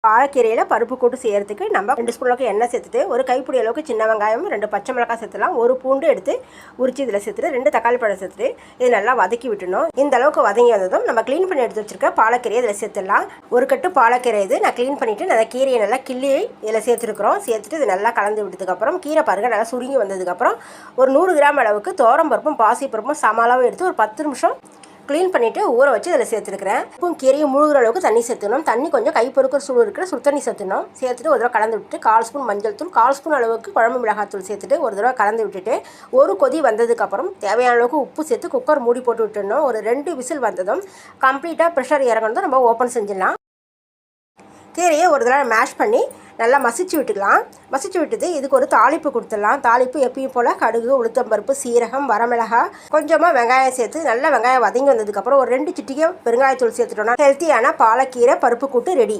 பாலக்கீரையில் பருப்பு கூட்டு செய்கிறதுக்கு நம்ம 2 ஸ்பூன் அளவுக்கு எண்ணெய் சேர்த்துட்டு ஒரு கைப்பிடி அளவுக்கு சின்ன வெங்காயம் 2 பச்சை மிளகாய் சேர்த்துலாம், ஒரு பூண்டு எடுத்து உரிச்சு இதில் சேர்த்துட்டு 2 தக்காளி பழம் சேர்த்துட்டு இது நல்லா வதக்கி விட்டுணும். இந்த அளவுக்கு வதங்கி வந்ததும் நம்ம க்ளீன் பண்ணி எடுத்து வச்சிருக்க பாலக்கீரையை இதில் சேர்த்துடலாம். ஒரு கட்டு பாலக்கீரை இது நான் க்ளீன் பண்ணிவிட்டு அந்த கீரையை நல்லா கிள்ளி இதில் சேர்த்துருக்குறோம். சேர்த்துட்டு இது நல்லா கலந்து விட்டதுக்கப்புறம் கீரை பாருங்கள் நல்லா சுருங்கி வந்ததுக்கப்புறம் ஒரு 100 கிராம் அளவுக்கு துவரம் பருப்பும் பாசி பருப்பும் சம அளவு எடுத்து ஒரு 10 நிமிஷம் க்ளீன் பண்ணிவிட்டு ஊற வச்சு இதில் சேர்த்துருக்கிறேன். உப்பும் கீரையும் முழுகிற அளவுக்கு தண்ணி சேர்த்துக்கணும். தண்ணி கொஞ்சம் கை பொறுக்கிற சூடு இருக்கிற சுடு தண்ணி சேர்த்துணும். சேர்த்துட்டு ஒரு தடவை கலந்து விட்டு 1/4 ஸ்பூன் மஞ்சள் தூள், 1/4 ஸ்பூன் அளவுக்கு குழம்பு மிளகாத்தூள் சேர்த்துட்டு ஒரு தடவை கலந்து விட்டுட்டு ஒரு கொதி வந்ததுக்கப்புறம் தேவையான அளவுக்கு உப்பு சேர்த்து குக்கர் மூடி போட்டு விட்டுடணும். ஒரு 2 விசில் வந்ததும் கம்ப்ளீட்டாக ப்ரெஷர் இறங்கணும் நம்ம ஓப்பன் செஞ்சிடலாம். கீரையை ஒரு தடவை மேஷ் பண்ணி நல்லா மசிச்சு விட்டுக்கலாம். மசிச்சு விட்டுது இதுக்கு ஒரு தாளிப்பு கொடுத்துடலாம். தாளிப்பு எப்பயும் போல் கடுகு, உளுத்தம்பருப்பு, சீரகம், வரமிளகாய், கொஞ்சமாக வெங்காயம் சேர்த்து நல்லா வெங்காயம் வதங்கி வந்ததுக்கப்புறம் ஒரு 2 சிட்டிகை பெருங்காயத்தூள் சேர்த்துட்டோம்னா ஹெல்த்தியான பாலக்கீரை பருப்பு கூட்டு ரெடி.